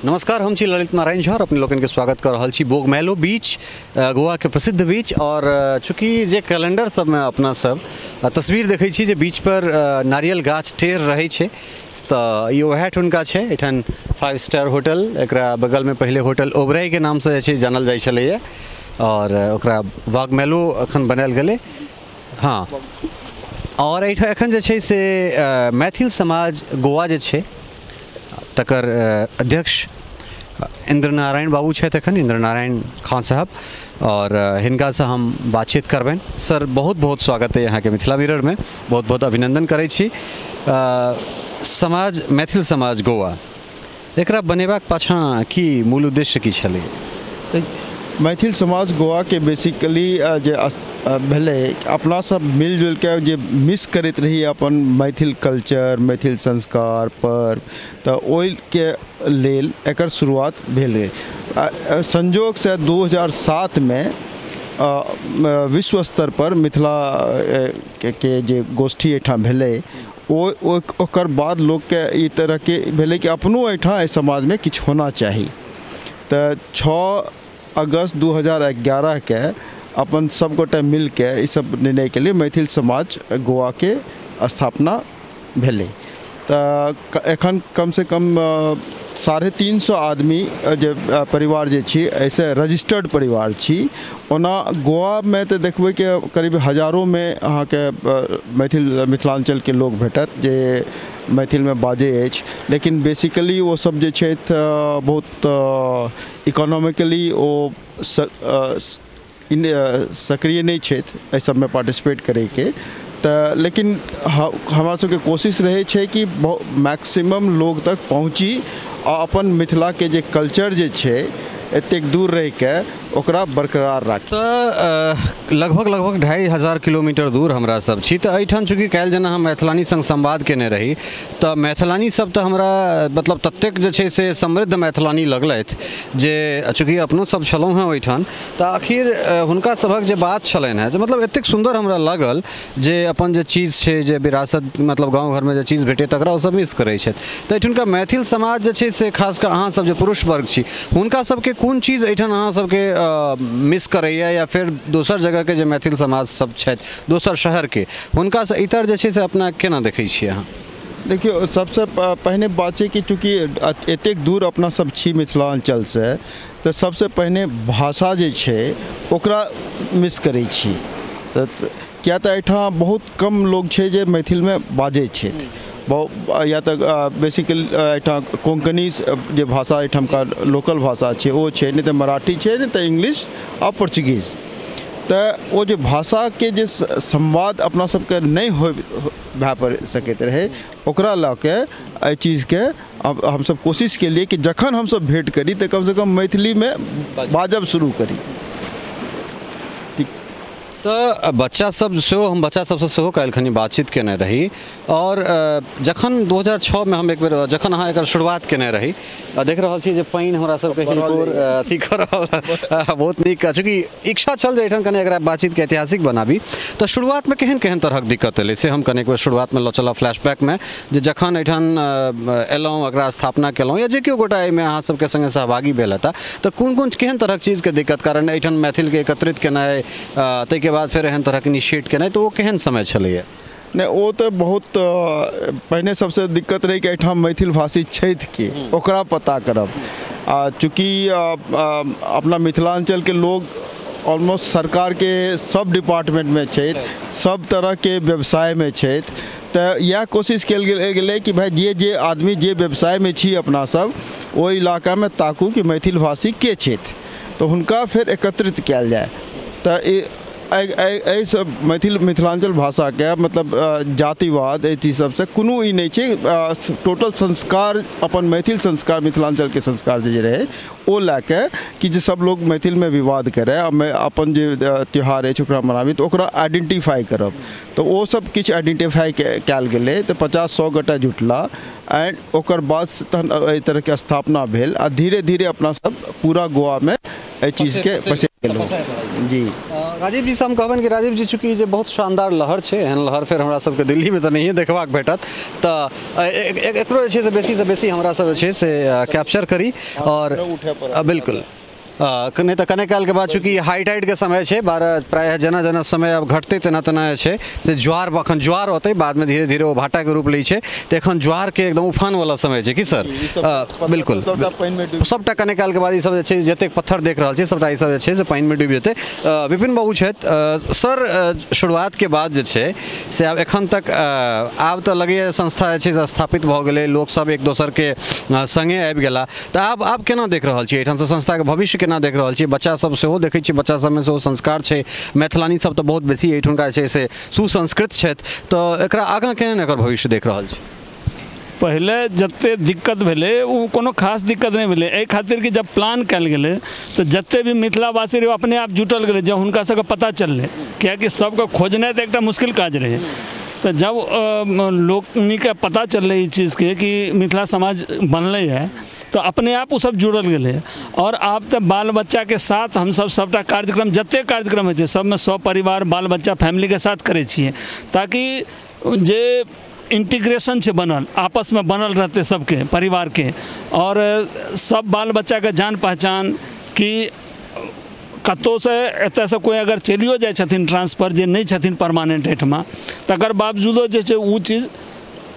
नमस्कार, हम छी ललित नारायण झा और अपने लोगन के स्वागत कर रहा छी बोगमेलो बीच, गोवा के प्रसिद्ध बीच। और चूँकि जे कैलेंडर सब में अपना सब तस्वीर देखै छी जे बीच पर नारियल गाछ टेर रहे छे, तो ये वह ठुनका छे। एठन 5 स्टार होटल, एकरा बगल में पहले होटल ओबराई के नाम से जे जानल जाइ छलैया और ओकरा बोगमेलो अखन बनायल गेलै। हाँ, और एखन जे छे से मैथिल समाज गोवा जे छे तकर अध्यक्ष इंद्र नारायण बाबू छे, एखन इंद्र नारायण खान साहब, और हिनका से हम बातचीत करबें। सर, बहुत बहुत स्वागत है यहाँ के मिथिला मिरर में, बहुत बहुत अभिनंदन करै छी। समाज मैथिल समाज गोवा एकरा बनेबाक पाछा की मूल उद्देश्य की छलै? मैथिल समाज गोवा के बेसिकली जे भेले अपना सब मिलजुल के जे मिस करते रही अपन मैथिल कल्चर, मैथिल संस्कार पर, तो ओइ के लेल एकर शुरुआत भेल। संजोग से 2007 में विश्व स्तर पर मिथिला के जे गोष्ठी एठाम भेले, ओकर बाद लोग के ई तरह के भेले कि अपनो एठाम समाज में किछु होना चाहिए। तो 6 अगस्त 2011 के अपन सब गोटे मिल के इस सब निर्णय के लिए मैथिल समाज गोवा के स्थापना भेले। तो एखन कम से कम 350 आदमी जे परिवार जे छी, ऐसे रजिस्टर्ड परिवार छी। ओना गोवा में तो देखबे कि करीब हजारों में अहाँ के मिथिलांचल के लोग भेटत जे मैथिल में बाजे अछि, लेकिन बेसिकली वो सब जे छै बहुत इकोनॉमिकली वो सक्रिय नहीं छै एहि सब में पार्टिसिपेट करे के। तो लेकिन हमारा सबके कोशिश रहे छै कि मैक्सिमम लोग तक पहुँची और अपन मिथिला के जे कल्चर जे छै एतेक दूर रह के ओकरा बरकरार राखी। तो लगभग 2500 किलोमीटर दूर हमरा सब छी। तो एठान चूँकि काल्हि जेना हम मैथिलानी संग संवाद केने रही, तो मैथिलानी सब तो हमरा मतलब ततेक जे छै से समृद्ध मैथिलानी लगलथि जे चूँकि अपनो सब छलहुँ हैं ओहिठान। तो आखिर हुनका सभक जे बात छलनि हैं, मतलब एतेक सुंदर हमरा लागल जे अपन जे चीज छै, जे विरासत मतलब गाँव घर में जे चीज भेटे तकरा ओ सब मिस करै छथि। तो एठुनका मैथिल समाज जे छै से खास कऽ अहाँ सब जे पुरुष वर्ग छी, हुनका सबके कोन चीज एठान अहाँ सबके मिस करैया, या फिर दोसर जगह के जो मैथिल समाज सब छथि दोसर शहर के, हुनका से इतर जे छै से अपना केना देखै छियै अहाँ? देखियो, सबसे पहले बात है कि चूँकि एतेक दूर अपना सब छी मिथिलांचल से, तो सबसे पहले भाषा जे छै ओकरा मिस करै छी। तो क्या तो एठाम बहुत कम लोग छै जे मैथिल में बाजै छथि, या तो बेसिकली एठाम कोंकणी जे भाषा एठाम का लोकल भाषा छै वो छै, नहीं तो मराठी छै, नहीं तो इंग्लिश और पोर्चुगीज। तो वो जो भाषा के जे संवाद अपना सबके नहीं हो भए सकैत रहे, ओकरा ला के एहि चीज़ के हम सब कोशिश के लिए कि जखन हम सब भेंट करी तो कम से कम मैथिली में बाजब शुरू करी। तो बच्चा सब सेहो, हम बच्चा सबसे सेहो काल्हि बातचीत केने रही, और जखन 2006 में हम एक बेर जखन अहाँ एकर शुरुआत केने रही, देख रहल छी जे पानि हमरा सबके हिनकोर अथी कर रहल, बहुत नीक। चूँकि इच्छा छल जे एहिठाम कने एकरा बातचीत के ऐतिहासिक बनाबी, तो शुरुआत में केहन केहन तरहक दिक्कत एलै से हम कने एक बेर शुरुआत में चला फ्लैशबैक में, जे जखन एहिठाम एलहुँ, एकरा स्थापना केलहुँ, या जे केओ गोटा एहिमे अहाँ सबके संगे सहभागी भेल हेता, तो कोन कोन केहन तरहक चीज़ के दिक्कत कारण एहिठाम मैथिल के एकत्रित केनाइ, ताहिके बाद फिर एहन तरह के इनिशिएट केनाइ, तो वो केहन समय छलैया? नहीं, वो तो बहुत पहले सबसे दिक्कत रही कि एठाम मैथिल भाषी छथि कि ओकरा पता करब। चूँकि अपना मिथिलांचल के लोग ऑलमोस्ट सरकार के सब डिपार्टमेंट में छथि, सब तरह के व्यवसाय में छथि। तो यह कोशिश कल गेलै कि भाई जे आदमी जे व्यवसाय में छी अपना सब, वो इलाका में ताकू कि मैथिल भाषी के छथि, तो हुनका फिर एकत्रित कयल जाए। तो सब मिथिलांचल भाषा के मतलब जातिवाद एहि चीज सबसे कोनो ई नहीं छै। टोटल संस्कार अपन मैथिल संस्कार, मिथिलांचल के संस्कार जे रहे ओ लैके कि जे सब लोग मैथिल में विवाद करे, अपन जे त्यौहार अछि ओकरा मनाबी, तो ओकरा आइडेंटिफाई करब। तो वो सब किछु आइडेंटिफाई कयल गेलै, तो 50-100 गोटा जुटला, एंड ओकर बाद तहन एहि तरह के स्थापना भेल, आ धीरे धीरे अपना सब पूरा गोवा में एहि चीज के पसंद केलहुँ। जी, राजीव जी से हम कहबन कि राजीव जी चूँकि जे बहुत शानदार लहर है, एहन लहर फिर हमरा सबके दिल्ली में तो नहीं देखबाक भेटत, तो एकरो जे छै से बेसी से बेसी हमरा सब जे छै से कैप्चर करी और बिल्कुल नहीं तो कने काल के बाद चूँकि हाई टाइड के समय है, प्रायः जना जना समय अब घटते तेना तेना है से ज्वार अखन ज्वार होते बाद में धीरे धीरे वो भाटा के रूप लै छै, तो एखन ज्वार के एकदम उफान वाला समय है कि सर। बिल्कुल सबटा कने काल के बाद सब जतेक पत्थर देख रहा है सबटा सब से पानी में डूबि जेतै। विपिन बाबू छथि सर, शुरुआत के बाद जे से आब एखन तक आब तो लगे संस्था जे स्थापित भ गेलै, लोक सब एक दोसर के संगे आबि गेला, तो आब केना देख रहल छियै एहिठाम से संस्था के भविष्य केना देख रहल छी? बच्चा सब सेहो देखै छी, बच्चा सब में सेहो संस्कार छै, मैथिलानी सब तो बहुत बेसी एहिठुनका छै से सुसंस्कृत छथि, तो एकरा आगाँ केहन एकर भविष्य देख रहल छी? पहले जते दिक्कत भेले वो कोनो खास दिक्कत नहीं भेले, एहि खातिर कि जब प्लान कल गेले तो जते भी मिथिलावासी रहे अपने आप जुटल गेले जब हुनका सबके पता चलले, कियाकि सबके खोजनाइ तो एक मुश्किल काज रहे। तो जब लोकनी के पता चलले इस चीज़ के कि मिथिला समाज बनले है, तो अपने आप वो सब जुड़ल गए और अब तो बाल बच्चा के साथ हम सब सबटा कार्यक्रम जते कार्यक्रम है सब में सब परिवार बाल बच्चा फैमिली के साथ करे छिए, ताकि जे इंटीग्रेशन है बनल आपस में बनल रहते सबके परिवार के, और सब बाल बच्चा के जान पहचान कि कतौ से एतऽ से कोई अगर चलियो जाए छथिन ट्रांसफर जे नहीं छथिन परमानेंट एठमा, तकर बावजूदो जे छै वो चीज़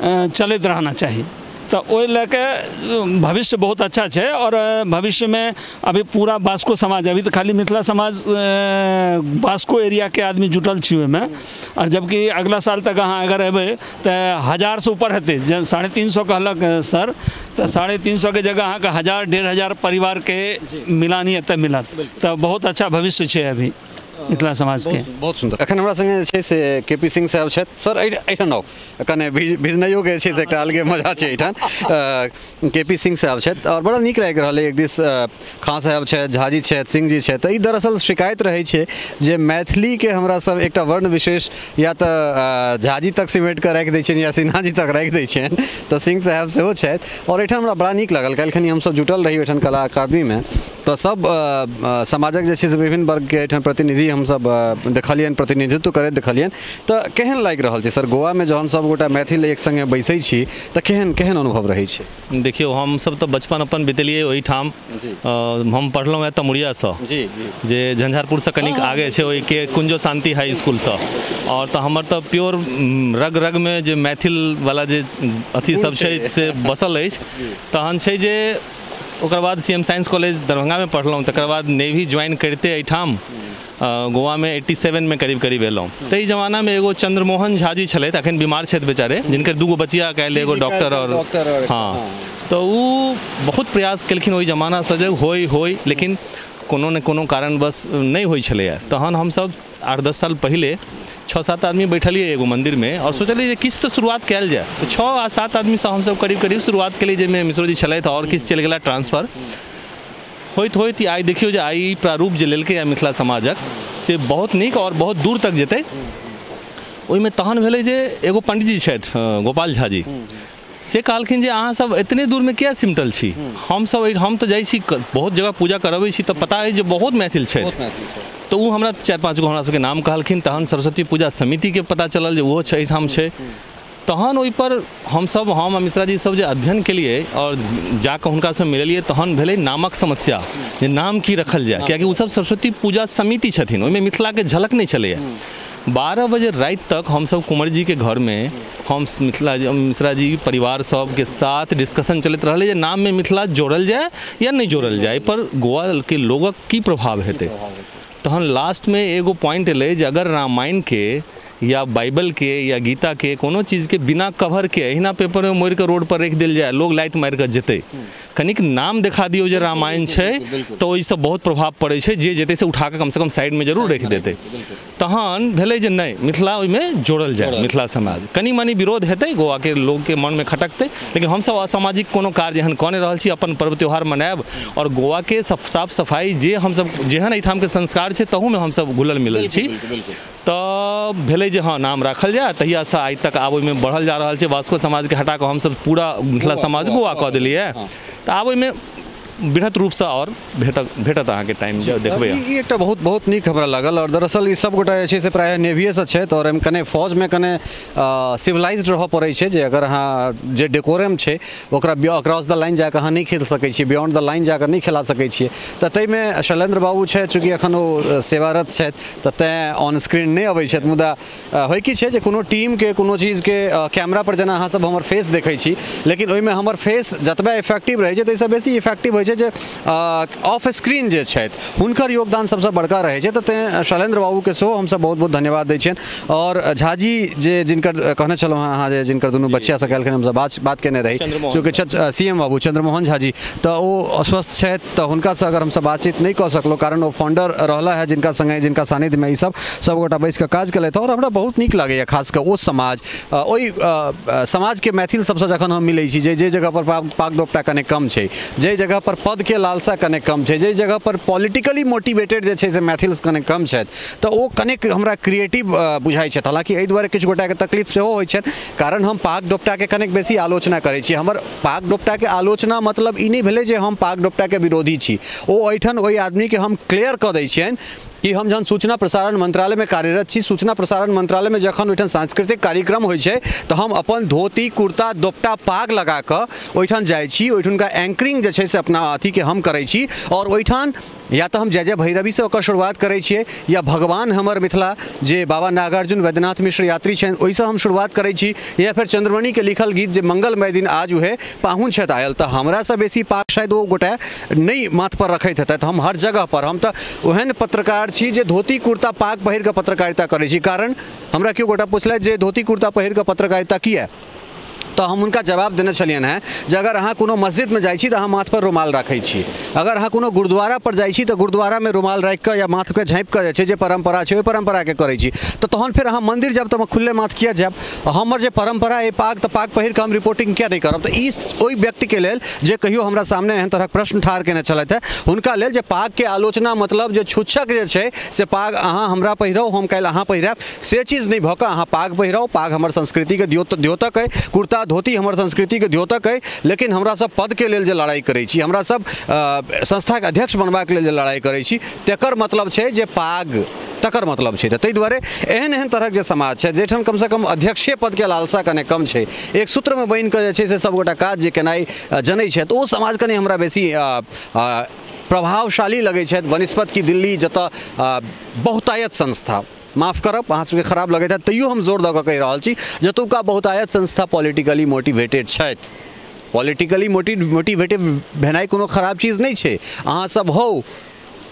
चलते रहना चाहिए। तो ओहि लेके भविष्य बहुत अच्छा है और भविष्य में अभी पूरा बास्को समाज, अभी तो खाली मिथिला समाज बास्को एरिया के आदमी जुटल छी में, और जबकि अगला साल तक अहाँ अगर अबे तो 1000 से ऊपर हेतै, 350 कहलक सर, तो 350 के जगह अहाँ के 1000-1500 परिवार के मिलानी एतऽ मिलत, तो बहुत अच्छा भविष्य है अभी मिथिला समाज के। बहुत सुंदर। अखन हमरा संगे छै से केपी सिंह साहब छथि सर, एठान आउ, कने भिजनाइयो के छै से एकटा अलगे मजा छै एठान। केपी सिंह साहब छथि और बड़ा नीक लागि रहल है, एक दिस खां साहब छथि, झाजी छथि, सिंह जी छथि, तो ई दरअसल शिकायत रहै छै जे मैथिली के हमरा सब एकटा वर्ण विशेष या तो झाजी तक सिमेट के राखि दै छियनि या सिन्हा जी तक राखि दै छियनि, तो सिंह साहब सेहो छथि। और एठान हमरा बड़ा नीक लागल, काल्हि हम सब जुटल रही एठान कला अकादमी में, तो सब समाजक जे छै से विभिन्न वर्ग के एठान प्रतिनिधि हम सब देखलियन, प्रतिनिधित्व करैत देखलियन, तो केहन लागि रहल छै सर गोवा में जहन सब गोटा मैथिल एक संगे बैसै छी तो केहन केहन अनुभव रहै छै? देखियो हम सब तो बचपन अपन बितेलिए ओहि ठाम, हम पढ़लहुँ है तमुड़िया से, जे झंझारपुर से कनिक आगे छै, ओहि के कुंजो शांति हाई स्कूल से, और तो हमर तो प्योर रग रग में जे मैथिल वाला जे अथी सब छै से बसल अछि। तहन छै जे ओकर बाद CM साइंस कॉलेज दरभंगा में पढ़लहुँ, तकर बाद नेवी ज्वाइन करते एहिठाम गोवा में 87 में करीब करीब एलहुँ। तो ई जमाना में एगो चंद्रमोहन झा जी छलथि, अखन बीमार छथि बेचारे, जिनकर 2 बचिया काल्हि एगो डॉक्टर और हाँ, तो वो बहुत प्रयास केलखिन ओहि जमाना से जे होय, लेकिन कोनो ने कोनो कारण बस नहीं होइ छलैया। तहन हम सब 8-10 साल पहले 6-7 आदमी बैठलिए एगो मंदिर में और सोचलिए किछु तो शुरुआत कल जाए, तो 6-7 आदमी से हम सब करीब करीब शुरुआत केलिए, जिसमें मिश्रो जी छलथि और किछु चलि गेला ट्रांसफर होइत आई देखियो जे आई प्रारूप जे लेलकै या मिथिला समाजक से बहुत नीक और बहुत दूर तक जेतै। ओहिमे तहन भेलै जे एगो पंडित जी छथि गोपाल झा जी, से कहलखिन जे अहाँ सब इतने दूर में किया सिमटल छी, हम तो जाइ छी बहुत जगह पूजा करबै छी, तो पता है जे बहुत मैथिल छथि, तो वो हमरा 4-5 गो हमरा सबके नाम कहलखिन। तहन सरस्वती पूजा समिति के पता चलल जे ओहो एहिठाम छै, तहन ओहि पर हम मिश्रा जी सब जे अध्ययन केलिए और जाकर हुनका से मिलिए, तहन भेलै नामक समस्या, जे नाम की रखल जाए, कियाकि वो सब सरस्वती पूजा समिति छथिन, ओहिमे मिथिला के झलक नहीं चलैया। 12 बजे रात तक हम सब कुंवर जी के घर में हम मिश्रा जी परिवार सब के साथ डिस्कशन चलते रहे जे नाम में मिथिला जोड़ल जाए या नहीं जोड़ल जाए, पर गोवा के लोगक की प्रभाव हेतै। तहन लास्ट में एगो पॉइंट एलै जे अगर रामायण के या बाइबल के या गीता के कोनो चीज़ के बिना कवर के अहिना पेपर में मोड़ के रोड पर रख दिल जाए, लोग लाइट मार के जेते, कनिक नाम दिखा दियो जे रामायण छै, तो ओहिसँ बहुत प्रभाव पड़े छै, जे जेते से उठा के कम से कम साइड में जरूर रख देते। तहन भेलै जे नहीं मिथिला ओहिमे जोड़ल जाए, मिथिला समाज कनी मनी विरोध हेतै, गोवा के लोग के मन में खटकतै, लेकिन हम सब असामाजिक कोनो कार्य एहन कऽ नहि रहल छी, अपन पर्व त्यौहार मनायब और गोवा के साफ सफाई जे हम सब जेहन एहिठाम के संस्कार छै तहू में हम सब घुलल मिलल छी। तो भेलै जे हाँ नाम राखल जाए, तहिया से आइ तक आब ओहिमे बढ़ल जा रहल छै। वास्को समाज के हटा कऽ हम सब पूरा मिथिला समाज गोवा कऽ देलियै, तो आब ओहिमे बृहत रूप से और भेटत अहाँ के टाइम जो देखबे ई एकटा बहुत नीक हमरा लागल। और दरअसल ई सब गोटा जे छै से प्राय नेविये से छथि और एम कने फौज में कने सिविलाइज्ड रह पड़ै छै जे अगर अहाँ जे डेकोरम छै ओकरा अक्रॉस द लाइन जाके अहाँ नहीं खेल सकै छी, बियॉन्ड द लाइन जाके नहीं खेला सकै छियै। तऽ ताहिमे शैलेंद्र बाबू छै चूँकि एखन ओ सेवारत छथि तऽ तेँ ऑन स्क्रीन नहीं अबै छथि। मुदा होइ की छै जे कोनो टीम के कोनो चीज के कैमरा पर जेना अहाँ सब हमर फेस देखै छी, लेकिन ओहिमे हमर फेस जतबे इफेक्टिव रहै छै ताहिसँ बेसी इफेक्टिव होइ छै जे ऑफ स्क्रीन जे छथि हुनकर योगदान सबसे बड़का रहे छै। तऽ तेँ शैलेंद्र बाबू के सेहो हमसब बहुत धन्यवाद दै छियनि। और झाजी जे जिनकर कहने छलहुँ अहाँ जे जिनकर दुनू बच्चा से काल्हि हमसब बात केने रही, चूँकि CM बाबू चंद्रमोहन झाजी तऽ ओ अस्वस्थ छथि तऽ हुनकासँ अगर हमसब बातचीत नहीं कऽ सकलहुँ, कारण ओ फाउंडर रहला है जिनका संगे जिनका सानिध्य में ई सब गोटा बैस कऽ काज केलथि। और हमरा बहुत नीक लागैए खास कऽ ओ समाज, ओहि समाज के मैथिल सबसँ जखन हम मिलै छी जे जगह पर पाक दोपटा कने कम छै, जे जगह पर पद के लालसा कने कम छै, जे जगह पर पॉलिटिकली मोटिवेटेड जे छै से मैथिल कने कम छथि, तऽ ओ कनेक हमरा क्रिएटिव बुझाइ छथि। हालांकि एहि दुआरे किछु गोटा के तकलीफ सेहो होइ छनि, कारण हम पाक दोपटा के कनेक बेसी आलोचना करै छी। हमर पाक दोपटा के आलोचना मतलब ई नहीं भेलै जे हम पाक दोपटा के विरोधी छी। ओ एहिठाम ओहि आदमी के हम क्लियर कऽ दै छियनि कि हम जहन सूचना प्रसारण मंत्रालय में कार्यरत छी, सूचना प्रसारण मंत्रालय में जखन ओहिठाम सांस्कृतिक कार्यक्रम होइ छै तऽ हम अपन धोती कुर्ता दोपटा पाग लगा कऽ ओहिठाम जाइ छी, ओहिठुनका एंकरिंग जे छै से अपना अथी के हम करै छी। और ओहिठाम या तो हम जय जय भैरवी से ओकर शुरुआत करै छियै, या भगवान हमर मिथिला जे बाबा नागार्जुन वैद्यनाथ मिश्र यात्री छनि ओहिसँ हम शुरुआत करै छी, या फिर चंद्रमणि के लिखल गीत जे मंगलमय दिन आज उहे पाहुन छथि आयल। तऽ हमरासँ बेसी पाग शायद ओ गोटा नहीं माथ पर रखैत हेतै। हम हर जगह पर हम तऽ ओहन पत्रकार छी जे धोती कुर्ता पाग पहिर कऽ पत्रकारिता करै छी। कारण हमरा केओ गोटा पुछलथि जे धोती कुर्ता पहिर कऽ पत्रकारिता किया, तो हम उनका जवाब देने छलियन है जे अगर अहाँ कोनो मस्जिद में जाइ छी तऽ अहाँ माथ पर रुमाल रखै छी, अगर अहाँ कोनो गुरुद्वारा पर जाइ छी तऽ गुरुद्वारा में रुमाल राखि कऽ या माथ के झाँपि कऽ जे परंपरा छै ओहि परंपरा के करै छी। तऽ तहन फिर अहाँ मंदिर जाब तऽ खुले माथ किया जाब? हमर जे परंपरा है पाग तऽ पाग पहिर कऽ हम रिपोर्टिंग किया नहीं करब? तऽ ई ओहि व्यक्ति के लेल जे कहियो हमरा सामने एहन तरहक प्रश्न ठाढ़ केने छलथि है, हुनका लेल जे पाग के आलोचना मतलब जे छुच्छक जे छै से पाग अहाँ हमरा पहिराउ हम काल्हि अहाँ पहिराब से चीज नहीं भऽ कऽ अहाँ पाग पहिराउ। पाग हमर संस्कृति के द्योतक है, कुर्ता धोती हमर संस्कृति के द्योतक है। लेकिन हमरा सब पद के लेल जे लड़ाई करै छी, हमरा सब संस्था के अध्यक्ष बनबाक लेल जे लड़ाई करै छी, तेकर मतलब छै जे पाग तकर मतलब छै। ताहि दुआरे एहन तरहक जे समाज छै जेठाम कम से कम अध्यक्षीय पद के लालसा कने कम छै, एक सूत्र में बनि कऽ जे छै से सब गोटा काज जे केनाइ जनै छै, ओ समाज कने हमरा बेसी प्रभावशाली लगै छै वनिस्पत की दिल्ली जतऽ बहुतायत संस्था, माफ करब अहाँ सबके खराब लगैत है तैयो हम जोर दऽ कऽ कहि रहल छी, जतुका बहुतायत संस्था पॉलिटिकली मोटिवेटेड छथि। पॉलिटिकली मोटिवेटेड भेनाइ कोनो खराब चीज नहीं छै, अहाँ सब हो,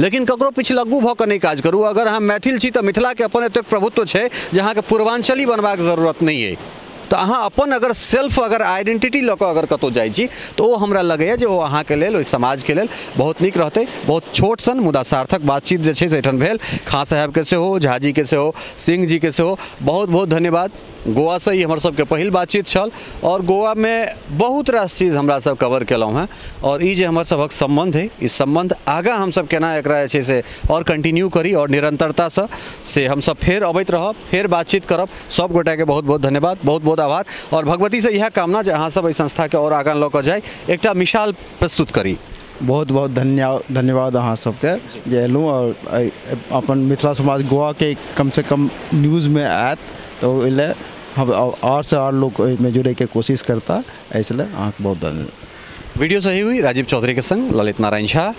लेकिन ककरो पिछलग्गू भऽ कऽ नहीं काज करू। अगर अहाँ मैथिल छी तऽ मिथिला के अपन एतेक प्रभुत्व छै जे अहाँके पूर्वांचली बनबाक जरूरत नहीं है। तो अहाँ अपन अगर सेल्फ अगर आइडेंटिटी लऽ कऽ अगर कतौ जाइ छी तो ओ हमरा लगैए जे ओ अहाँके लेल ओहि समाज के लेल बहुत नीक रहतै। बहुत छोट सन मुदा सार्थक बातचीत जे छै से एहिठाम भेल। खां साहब के सेहो, झाजी के सेहो, सिंह जी के सेहो बहुत बहुत धन्यवाद। गोवा से ही हमर सबके पहिल बातचीत छल और गोवा में बहुत रास चीज हमरा सब कवर केलहुँ हैं। और ई जे हमर सबक संबंध है, ई संबंध आगाँ हम सब केना एकरा जे छै से और कंटिन्यू करी और निरंतरता से हम सब फेर अबैत रहब, फेर बातचीत करब। सब गोटा के बहुत बहुत धन्यवाद, बहुत बहुत आभार और भगवती से यह कामना जे अहाँ सब एहि संस्था के और आगाँ लऽ कऽ जाय, एकटा मिसाल प्रस्तुत करी। बहुत बहुत धन्यवाद अहाँ सबके जे एलहुँ और अपन मिथिला समाज गोवा के कम से कम न्यूज़ में आयत तो ओहि हम और से और लोग में जुड़े के कोशिश करता, इसलिए आपको बहुत धन्यवाद। वीडियो सही हुई राजीव चौधरी के संग ललित नारायण झा,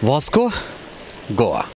वास्को, गोवा।